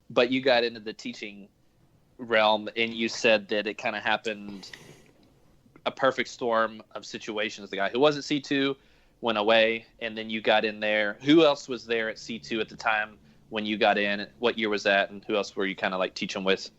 but you got into the teaching realm, and you said that it kind of happened a perfect storm of situations. The guy who was at C2 went away, and then you got in there. Who else was there at C2 at the time when you got in? What year was that, and who else were you kind of like teaching with?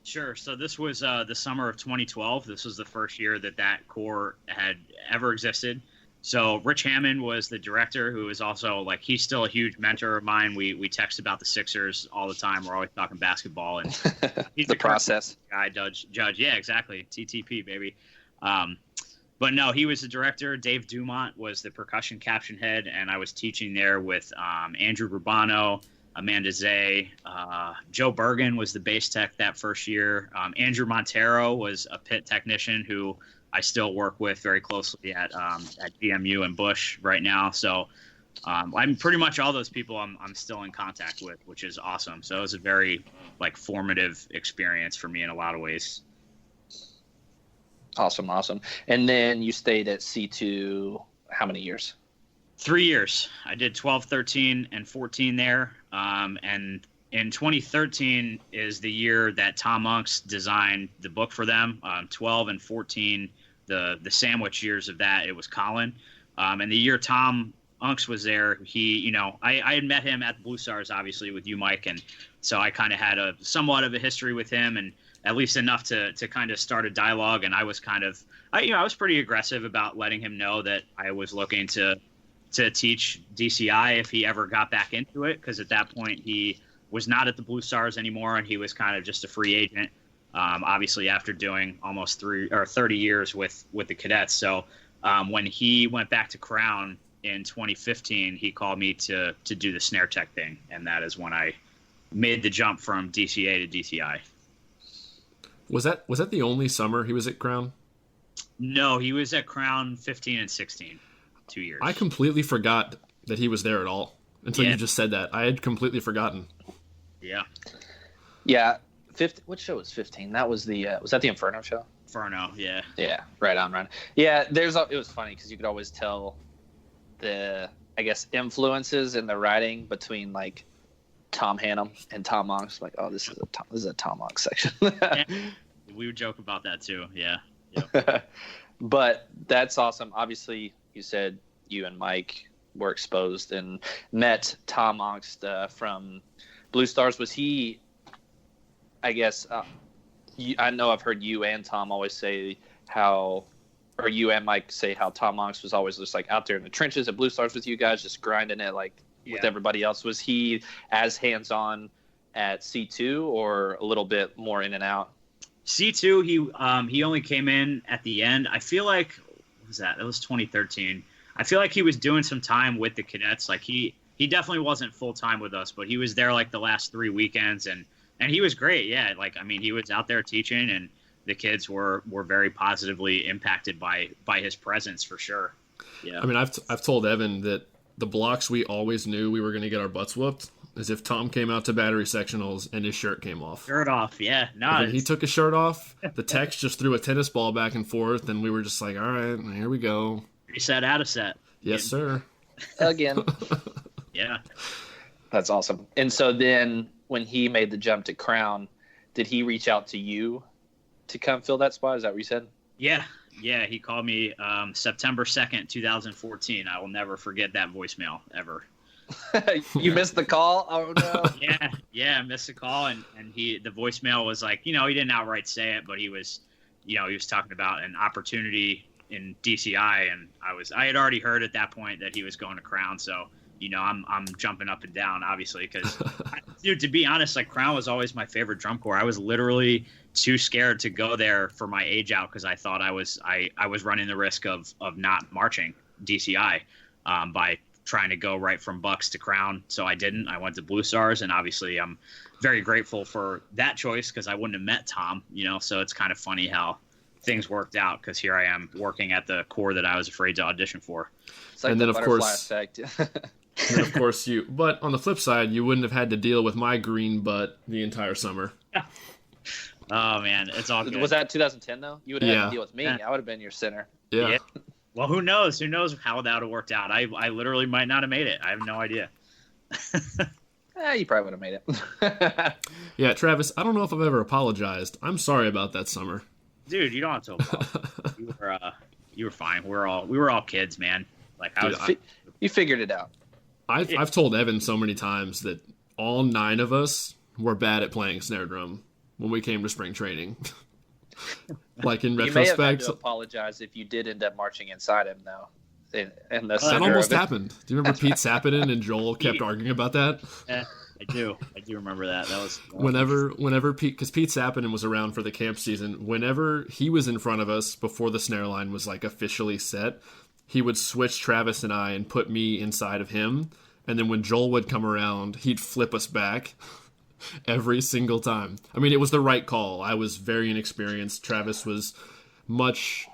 Sure. So this was the summer of 2012. This was the first year that core had ever existed. So Rich Hammond was the director, who is also like, he's still a huge mentor of mine. We text about the Sixers all the time. We're always talking basketball, and he's the process guy. Judge. Yeah, exactly. TTP, baby. But no, he was the director. Dave Dumont was the percussion caption head, and I was teaching there with Andrew Rubano, Amanda Zay, Joe Bergen was the bass tech that first year. Andrew Montero was a pit technician who I still work with very closely at GMU and Bush right now. So I'm pretty much all those people I'm still in contact with, which is awesome. So it was a very like formative experience for me in a lot of ways. Awesome. And then you stayed at C2 how many years? 3 years. I did 12, 13, and 14 there. And in 2013 is the year that Tom Unks designed the book for them. 12 and 14, the sandwich years of that, it was Colin. And the year Tom Unks was there, I had met him at the Blue Stars, obviously, with you, Mike. And so I kind of had a somewhat of a history with him, and at least enough to kind of start a dialogue. And I was I was pretty aggressive about letting him know that I was looking to teach DCI if he ever got back into it, because at that point he was not at the Blue Stars anymore, and he was kind of just a free agent, obviously after doing almost 30 years with the cadets. So when he went back to Crown in 2015, he called me to do the snare tech thing, and that is when I made the jump from DCA to DCI. Was that the only summer he was at Crown? No, he was at Crown 15 and 16. 2 years. I completely forgot that he was there at all until you just said that. I had completely forgotten. Yeah. What show was 15? That was was that the Inferno show? Inferno, yeah. Yeah, right on. Yeah, it was funny because you could always tell the, I guess, influences in the writing between like Tom Hannum and Tom Monks. Like, oh, this is a Tom Monks section. Yeah. We would joke about that too. Yeah. Yep. But that's awesome. Obviously, you said you and Mike were exposed and met Tom Ongst from Blue Stars. Was he, I guess, I know I've heard you and Tom always say or you and Mike say how Tom Ongst was always just like out there in the trenches at Blue Stars with you guys, just grinding it like with everybody else. Was he as hands-on at C2 or a little bit more in and out? C2, he only came in at the end. I feel like, what was that? That was 2013. I feel like he was doing some time with the cadets. Like he definitely wasn't full time with us, but he was there like the last 3 weekends, and he was great. Yeah, like I mean, he was out there teaching, and the kids were very positively impacted by his presence for sure. Yeah. I mean, I've told Evan that the blocks we always knew we were going to get our butts whooped is if Tom came out to battery sectionals and his shirt came off. Shirt off, yeah. No, he took his shirt off, the techs just threw a tennis ball back and forth, and we were just like, all right, here we go. Reset, out of set. Yes, sir. Again. Yeah. That's awesome. And so then when he made the jump to Crown, did he reach out to you to come fill that spot? Is that what you said? Yeah. Yeah, he called me September 2nd, 2014. I will never forget that voicemail, ever. You missed the call? Oh, no. Yeah, I missed the call, and the voicemail was like, he didn't outright say it, but he was talking about an opportunity in DCI, and I had already heard at that point that he was going to Crown, so I'm jumping up and down, obviously, because dude, to be honest, like Crown was always my favorite drum corps. I was literally too scared to go there for my age out because I thought I was running the risk of not marching DCI by trying to go right from Bucks to Crown. So I didn't. I went to Blue Stars, and obviously I'm very grateful for that choice because I wouldn't have met Tom, so it's kind of funny how things worked out because here I am working at the corps that I was afraid to audition for. It's like and then of course effect. And of course but on the flip side, you wouldn't have had to deal with my green butt the entire summer. Oh man, it's all good. Was that 2010 though? You would have had to deal with me. I would have been your center. Yeah. Well, who knows? Who knows how that would have worked out? I literally might not have made it. I have no idea. You probably would have made it. Yeah, Travis, I don't know if I've ever apologized. I'm sorry about that summer. Dude, you don't have to apologize. You were fine. We were all kids, man. Like you figured it out. I've told Evan so many times that all 9 of us were bad at playing snare drum when we came to spring training. Like in retrospect, you may have had to apologize if you did end up marching inside him, though. That almost happened. Do you remember Pete Sappinen and Joel kept arguing about that? Yeah, I do remember that. That was whenever Pete, because Pete Sappinen was around for the camp season. Whenever he was in front of us before the snare line was like officially set, he would switch Travis and I and put me inside of him. And then when Joel would come around, he'd flip us back every single time. I mean, it was the right call. I was very inexperienced. Travis was much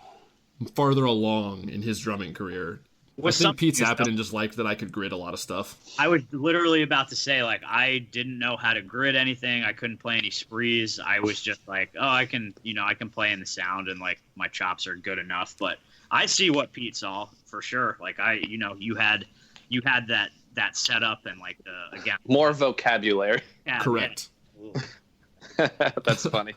farther along in his drumming career. I think Pete Sappinen just liked that I could grid a lot of stuff. I was literally about to say, like, I didn't know how to grid anything. I couldn't play any sprees. I was just like, oh, I can play in the sound and like my chops are good enough. But I see what Pete saw for sure. Like you had that setup and like more vocabulary. Yeah, correct. That's funny.